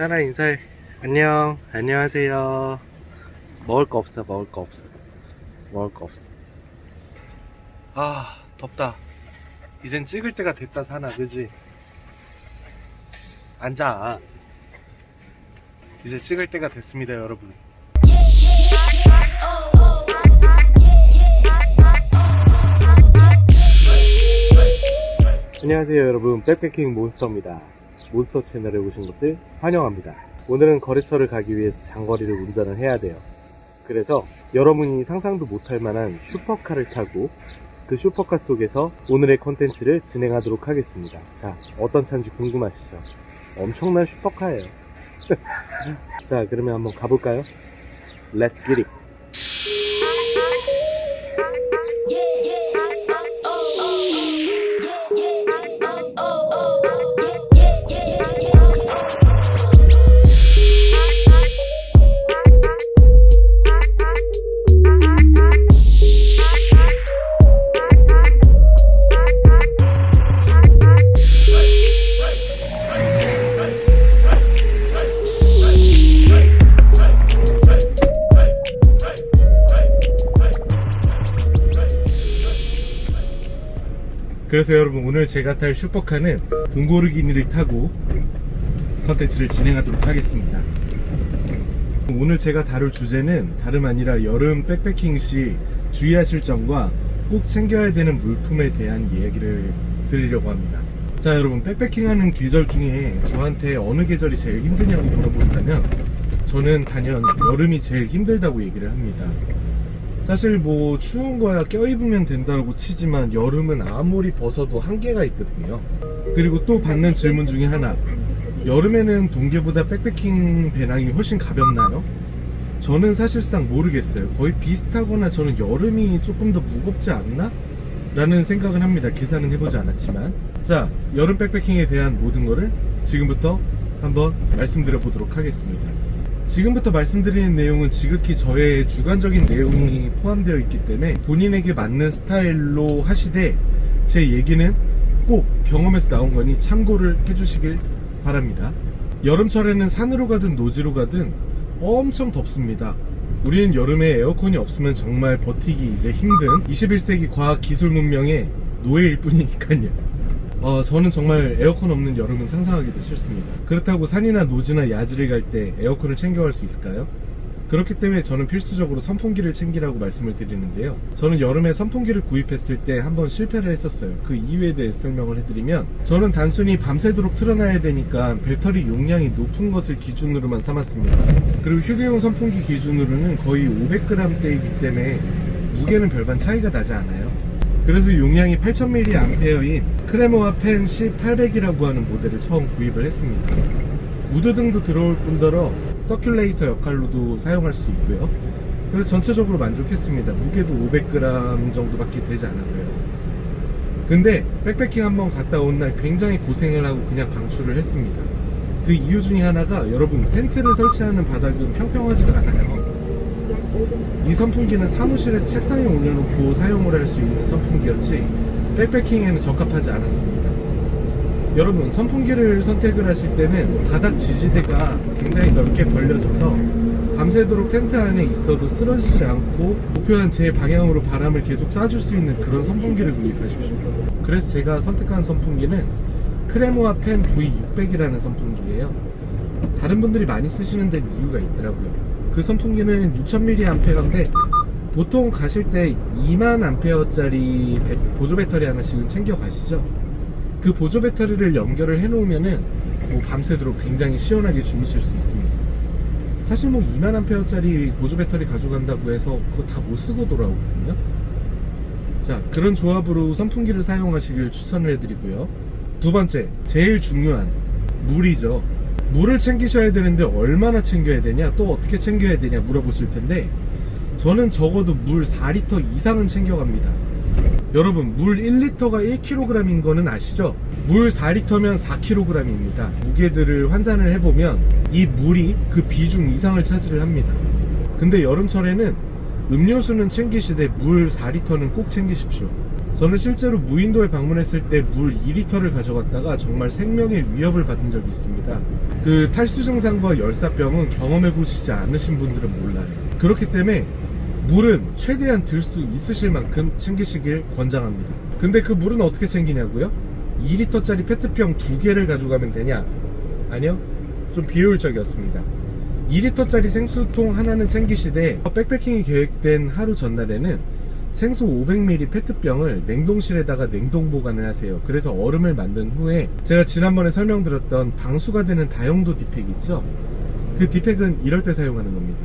사나 인사해. 안녕. 안녕하세요. 먹을 거 없어. 아, 덥다. 이젠 찍을 때가 됐다, 사나. 그지? 앉아. 이제 찍을 때가 됐습니다, 여러분. 안녕하세요, 여러분. 백패킹 몬스터입니다. 몬스터 채널에 오신 것을 환영합니다. 오늘은 거래처를 가기 위해서 장거리를 운전을 해야 돼요. 그래서 여러분이 상상도 못할 만한 슈퍼카를 타고 그 슈퍼카 속에서 오늘의 컨텐츠를 진행하도록 하겠습니다. 자, 어떤 차인지 궁금하시죠? 엄청난 슈퍼카예요. 자, 그러면 한번 가볼까요? Let's get it! 그래서 여러분, 오늘 제가 탈 슈퍼카는 동고르기니를 타고 컨텐츠를 진행하도록 하겠습니다. 오늘 제가 다룰 주제는 다름 아니라 여름 백패킹 시 주의하실 점과 꼭 챙겨야 되는 물품에 대한 이야기를 드리려고 합니다. 자, 여러분, 백패킹하는 계절 중에 저한테 어느 계절이 제일 힘드냐고 물어본다면 저는 단연 여름이 제일 힘들다고 얘기를 합니다. 사실 뭐 추운 거야 껴입으면 된다고 치지만 여름은 아무리 벗어도 한계가 있거든요. 그리고 또 받는 질문 중에 하나, 여름에는 동계보다 백패킹 배낭이 훨씬 가볍나요? 저는 사실상 모르겠어요. 거의 비슷하거나 저는 여름이 조금 더 무겁지 않나? 라는 생각은 합니다. 계산은 해보지 않았지만. 자, 여름 백패킹에 대한 모든 거를 지금부터 한번 말씀드려 보도록 하겠습니다. 지금부터 말씀드리는 내용은 지극히 저의 주관적인 내용이 포함되어 있기 때문에 본인에게 맞는 스타일로 하시되 제 얘기는 꼭 경험에서 나온 거니 참고를 해주시길 바랍니다. 여름철에는 산으로 가든 노지로 가든 엄청 덥습니다. 우리는 여름에 에어컨이 없으면 정말 버티기 이제 힘든 21세기 과학기술 문명의 노예일 뿐이니까요. 저는 정말 에어컨 없는 여름은 상상하기도 싫습니다. 그렇다고 산이나 노지나 야지를 갈 때 에어컨을 챙겨갈 수 있을까요? 그렇기 때문에 저는 필수적으로 선풍기를 챙기라고 말씀을 드리는데요. 저는 여름에 선풍기를 구입했을 때 한번 실패를 했었어요. 그 이유에 대해 설명을 해드리면, 저는 단순히 밤새도록 틀어놔야 되니까 배터리 용량이 높은 것을 기준으로만 삼았습니다. 그리고 휴대용 선풍기 기준으로는 거의 500g대이기 때문에 무게는 별반 차이가 나지 않아요. 그래서 용량이 8000mAh인 크레모아 펜 C800이라고 하는 모델을 처음 구입을 했습니다. 무드등도 들어올 뿐더러 서큘레이터 역할로도 사용할 수 있고요. 그래서 전체적으로 만족했습니다. 무게도 500g 정도밖에 되지 않아서요. 근데 백패킹 한번 갔다 온 날 굉장히 고생을 하고 그냥 방출을 했습니다. 그 이유 중에 하나가, 여러분, 텐트를 설치하는 바닥은 평평하지가 않아요. 이 선풍기는 사무실에서 책상에 올려놓고 사용을 할 수 있는 선풍기였지 백패킹에는 적합하지 않았습니다. 여러분, 선풍기를 선택을 하실 때는 바닥 지지대가 굉장히 넓게 벌려져서 밤새도록 텐트 안에 있어도 쓰러지지 않고 목표한 제 방향으로 바람을 계속 쏴줄 수 있는 그런 선풍기를 구입하십시오. 그래서 제가 선택한 선풍기는 크레모아 펜 V600이라는 선풍기예요. 다른 분들이 많이 쓰시는 데는 이유가 있더라고요. 그 선풍기는 6000mAh인데 보통 가실 때 20,000A짜리 보조 배터리 하나씩은 챙겨 가시죠. 그 보조 배터리를 연결을 해 놓으면은 밤새도록 굉장히 시원하게 주무실 수 있습니다. 사실 20,000A짜리 보조 배터리 가져간다고 해서 그거 다 못 쓰고 돌아오거든요. 자, 그런 조합으로 선풍기를 사용하시길 추천을 해드리고요. 두 번째, 제일 중요한 물이죠. 물을 챙기셔야 되는데 얼마나 챙겨야 되냐, 또 어떻게 챙겨야 되냐 물어보실 텐데, 저는 적어도 물 4리터 이상은 챙겨갑니다. 여러분, 물 1리터가 1kg인 거는 아시죠? 물 4리터면 4kg입니다. 무게들을 환산을 해보면 이 물이 그 비중 이상을 차지를 합니다. 근데 여름철에는 음료수는 챙기시되 물 4리터는 꼭 챙기십시오. 저는 실제로 무인도에 방문했을 때 물 2리터를 가져갔다가 정말 생명의 위협을 받은 적이 있습니다. 그 탈수 증상과 열사병은 경험해보시지 않으신 분들은 몰라요. 그렇기 때문에 물은 최대한 들 수 있으실 만큼 챙기시길 권장합니다. 근데 그 물은 어떻게 챙기냐고요? 2리터짜리 페트병 2개를 가져가면 되냐? 아니요, 좀 비효율적이었습니다. 2리터짜리 생수통 하나는 챙기시되 백패킹이 계획된 하루 전날에는 생수 500ml 페트병을 냉동실에다가 냉동 보관을 하세요. 그래서 얼음을 만든 후에 제가 지난번에 설명드렸던 방수가 되는 다용도 디팩 있죠? 그 디팩은 이럴 때 사용하는 겁니다.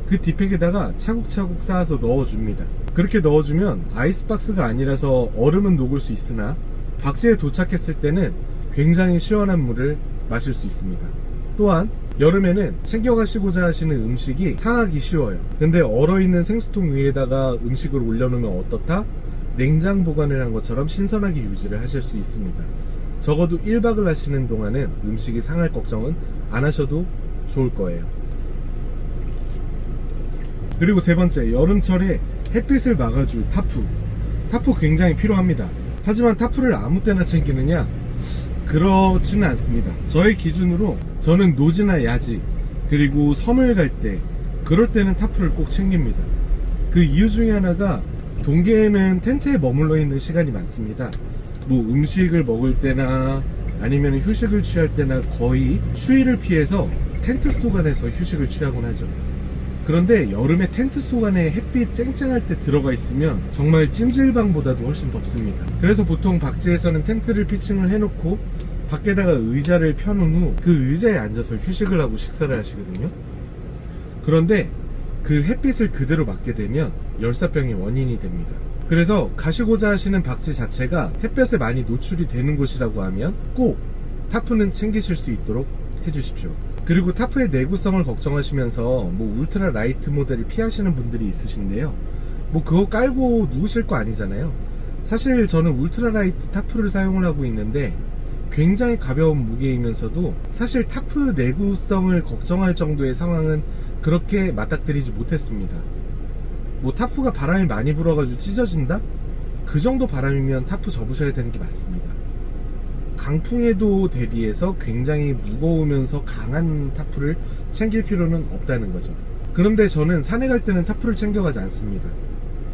그 디팩에다가 차곡차곡 쌓아서 넣어줍니다. 그렇게 넣어주면 아이스박스가 아니라서 얼음은 녹을 수 있으나 박지에 도착했을 때는 굉장히 시원한 물을 마실 수 있습니다. 또한 여름에는 챙겨가시고자 하시는 음식이 상하기 쉬워요. 근데 얼어있는 생수통 위에다가 음식을 올려놓으면 어떻다? 냉장 보관을 한 것처럼 신선하게 유지를 하실 수 있습니다. 적어도 1박을 하시는 동안은 음식이 상할 걱정은 안 하셔도 좋을 거예요. 그리고 세 번째, 여름철에 햇빛을 막아줄 타프. 타프 굉장히 필요합니다. 하지만 타프를 아무 때나 챙기느냐? 그렇지는 않습니다. 저의 기준으로 저는 노지나 야지 그리고 섬을 갈 때, 그럴 때는 타프를 꼭 챙깁니다. 그 이유 중에 하나가 동계에는 텐트에 머물러 있는 시간이 많습니다. 뭐 음식을 먹을 때나 아니면 휴식을 취할 때나 거의 추위를 피해서 텐트 속 안에서 휴식을 취하곤 하죠. 그런데 여름에 텐트 속 안에 햇빛 쨍쨍할 때 들어가 있으면 정말 찜질방보다도 훨씬 덥습니다. 그래서 보통 박지에서는 텐트를 피칭을 해놓고 밖에다가 의자를 펴놓은 후 그 의자에 앉아서 휴식을 하고 식사를 하시거든요. 그런데 그 햇빛을 그대로 맞게 되면 열사병의 원인이 됩니다. 그래서 가시고자 하시는 박지 자체가 햇볕에 많이 노출이 되는 곳이라고 하면 꼭 타프는 챙기실 수 있도록 해주십시오. 그리고 타프의 내구성을 걱정하시면서 뭐 울트라 라이트 모델을 피하시는 분들이 있으신데요. 뭐 그거 깔고 누우실 거 아니잖아요. 사실 저는 울트라 라이트 타프를 사용을 하고 있는데 굉장히 가벼운 무게이면서도 사실 타프 내구성을 걱정할 정도의 상황은 그렇게 맞닥뜨리지 못했습니다. 뭐 타프가 바람이 많이 불어가지고 찢어진다? 그 정도 바람이면 타프 접으셔야 되는 게 맞습니다. 강풍에도 대비해서 굉장히 무거우면서 강한 타프를 챙길 필요는 없다는 거죠. 그런데 저는 산에 갈 때는 타프를 챙겨가지 않습니다.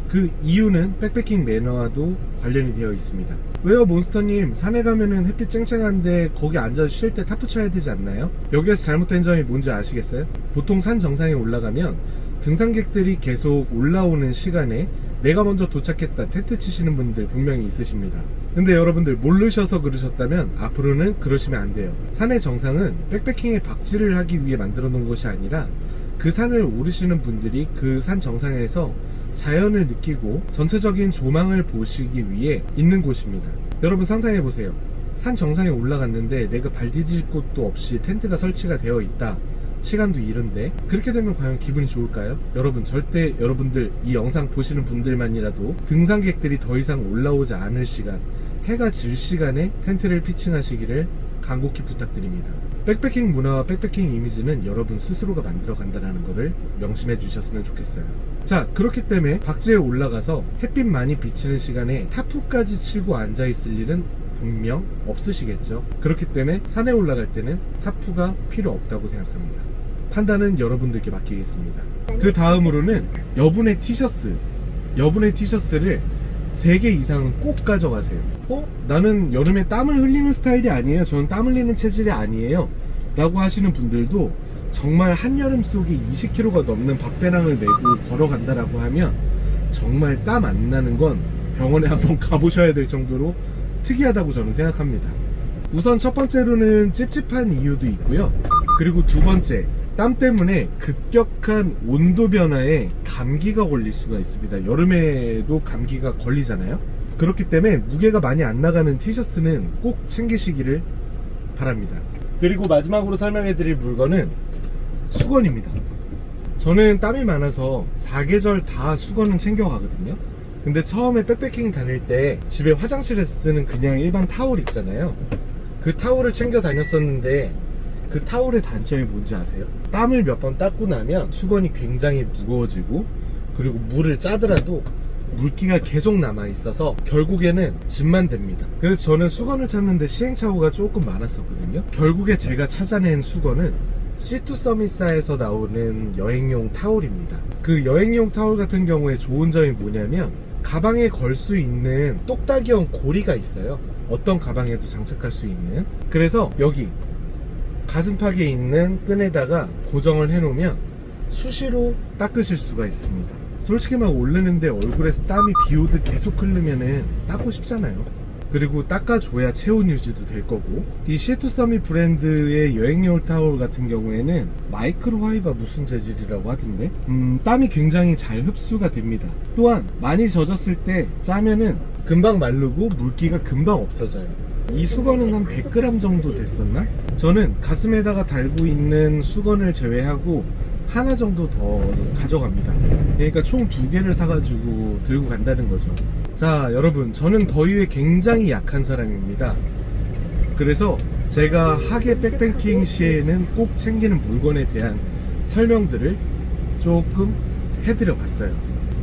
그 이유는 백패킹 매너와도 관련이 되어 있습니다. 왜요 몬스터님, 산에 가면은 햇빛 쨍쨍한데 거기 앉아서 쉴 때 타프 쳐야 되지 않나요? 여기에서 잘못된 점이 뭔지 아시겠어요? 보통 산 정상에 올라가면 등산객들이 계속 올라오는 시간에 내가 먼저 도착했다 텐트 치시는 분들 분명히 있으십니다. 근데 여러분들 모르셔서 그러셨다면 앞으로는 그러시면 안 돼요. 산의 정상은 백패킹에 박지를 하기 위해 만들어 놓은 것이 아니라 그 산을 오르시는 분들이 그 산 정상에서 자연을 느끼고 전체적인 조망을 보시기 위해 있는 곳입니다. 여러분 상상해 보세요. 산 정상에 올라갔는데 내가 발 디딜 곳도 없이 텐트가 설치가 되어 있다. 시간도 이른데 그렇게 되면 과연 기분이 좋을까요? 여러분 절대 여러분들 이 영상 보시는 분들만이라도 등산객들이 더 이상 올라오지 않을 시간, 해가 질 시간에 텐트를 피칭하시기를 간곡히 부탁드립니다. 백패킹 문화와 백패킹 이미지는 여러분 스스로가 만들어 간다는 것을 명심해 주셨으면 좋겠어요. 자, 그렇기 때문에 박지에 올라가서 햇빛 많이 비치는 시간에 타프까지 치고 앉아 있을 일은 분명 없으시겠죠. 그렇기 때문에 산에 올라갈 때는 타프가 필요 없다고 생각합니다. 판단은 여러분들께 맡기겠습니다. 그 다음으로는 여분의 티셔츠를 3개 이상은 꼭 가져가세요. 나는 여름에 땀을 흘리는 스타일이 아니에요. 저는 땀 흘리는 체질이 아니에요 라고 하시는 분들도 정말 한여름 속에 20kg가 넘는 박배낭을 메고 걸어간다라고 하면 정말 땀 안 나는 건 병원에 한번 가보셔야 될 정도로 특이하다고 저는 생각합니다. 우선 첫 번째로는 찝찝한 이유도 있고요. 그리고 두 번째, 땀 때문에 급격한 온도 변화에 감기가 걸릴 수가 있습니다. 여름에도 감기가 걸리잖아요. 그렇기 때문에 무게가 많이 안 나가는 티셔츠는 꼭 챙기시기를 바랍니다. 그리고 마지막으로 설명해 드릴 물건은 수건입니다. 저는 땀이 많아서 4계절 다 수건은 챙겨가거든요. 근데 처음에 백패킹 다닐 때 집에 화장실에 쓰는 그냥 일반 타올 있잖아요. 그 타올을 챙겨 다녔었는데 그 타올의 단점이 뭔지 아세요? 땀을 몇 번 닦고 나면 수건이 굉장히 무거워지고 그리고 물을 짜더라도 물기가 계속 남아 있어서 결국에는 짐만 됩니다. 그래서 저는 수건을 찾는데 시행착오가 조금 많았었거든요. 결국에 제가 찾아낸 수건은 C2 서밋사에서 나오는 여행용 타올입니다. 그 여행용 타올 같은 경우에 좋은 점이 뭐냐면 가방에 걸 수 있는 똑딱이형 고리가 있어요. 어떤 가방에도 장착할 수 있는. 그래서 여기 가슴팍에 있는 끈에다가 고정을 해놓으면 수시로 닦으실 수가 있습니다. 솔직히 막 오르는데 얼굴에서 땀이 비오듯 계속 흐르면은 닦고 싶잖아요. 그리고 닦아줘야 체온 유지도 될 거고. 이 C2 서밋 브랜드의 여행용 타올 같은 경우에는 마이크로 화이바 무슨 재질이라고 하던데 땀이 굉장히 잘 흡수가 됩니다. 또한 많이 젖었을 때 짜면은 금방 마르고 물기가 금방 없어져요. 이 수건은 한 100g 정도 됐었나? 저는 가슴에다가 달고 있는 수건을 제외하고 하나 정도 더 가져갑니다. 그러니까 총 2개를 사가지고 들고 간다는 거죠. 자, 여러분, 저는 더위에 굉장히 약한 사람입니다. 그래서 제가 하계 백패킹 시에는 꼭 챙기는 물건에 대한 설명들을 조금 해드려 봤어요.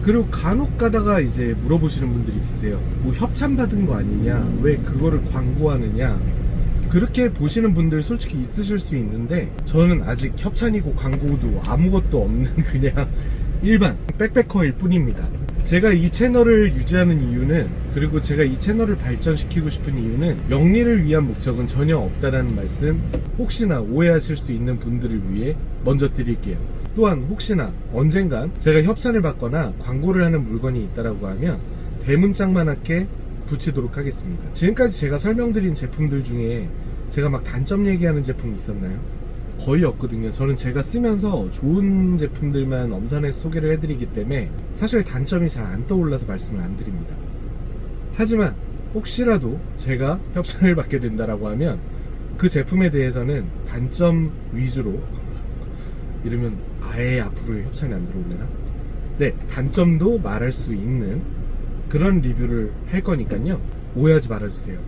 그리고 간혹 가다가 이제 물어보시는 분들이 있으세요. 뭐 협찬 받은 거 아니냐? 왜 그거를 광고하느냐? 그렇게 보시는 분들 솔직히 있으실 수 있는데 저는 아직 협찬이고 광고도 아무것도 없는 그냥 일반 백패커일 뿐입니다. 제가 이 채널을 유지하는 이유는, 그리고 제가 이 채널을 발전시키고 싶은 이유는 영리를 위한 목적은 전혀 없다라는 말씀 혹시나 오해하실 수 있는 분들을 위해 먼저 드릴게요. 또한 혹시나 언젠간 제가 협찬을 받거나 광고를 하는 물건이 있다라고 하면 대문짝만하게 붙이도록 하겠습니다. 지금까지 제가 설명드린 제품들 중에 제가 막 단점 얘기하는 제품이 있었나요? 거의 없거든요. 저는 제가 쓰면서 좋은 제품들만 엄선해서 소개를 해드리기 때문에 사실 단점이 잘 안 떠올라서 말씀을 안 드립니다. 하지만 혹시라도 제가 협찬을 받게 된다라고 하면 그 제품에 대해서는 단점 위주로 이러면 아예 앞으로 협찬이 안 들어오려나? 네, 단점도 말할 수 있는 그런 리뷰를 할 거니까요. 오해하지 말아주세요.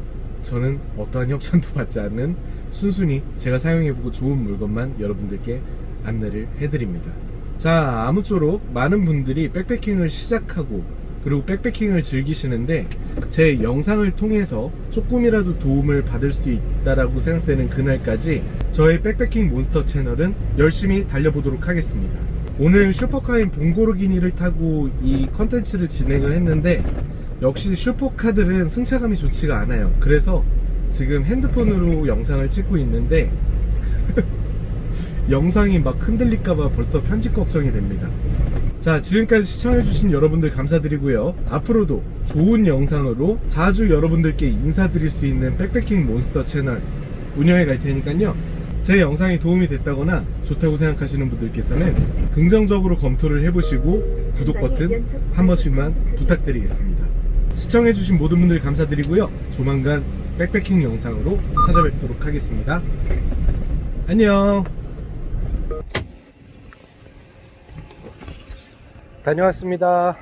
저는 어떠한 협찬도 받지 않는 순순히 제가 사용해보고 좋은 물건만 여러분들께 안내를 해드립니다. 자, 아무쪼록 많은 분들이 백패킹을 시작하고 그리고 백패킹을 즐기시는데 제 영상을 통해서 조금이라도 도움을 받을 수 있다라고 생각되는 그날까지 저의 백패킹 몬스터 채널은 열심히 달려보도록 하겠습니다. 오늘 슈퍼카인 봉고르기니를 타고 이 컨텐츠를 진행을 했는데 역시 슈퍼카들은 승차감이 좋지가 않아요. 그래서 지금 핸드폰으로 영상을 찍고 있는데 영상이 막 흔들릴까봐 벌써 편집 걱정이 됩니다. 자, 지금까지 시청해주신 여러분들 감사드리고요. 앞으로도 좋은 영상으로 자주 여러분들께 인사드릴 수 있는 백패킹 몬스터 채널 운영해 갈 테니까요. 제 영상이 도움이 됐다거나 좋다고 생각하시는 분들께서는 긍정적으로 검토를 해보시고 구독 버튼 한 번씩만 부탁드리겠습니다. 시청해주신 모든 분들 감사드리고요. 조만간 백패킹 영상으로 찾아뵙도록 하겠습니다. 안녕. 다녀왔습니다.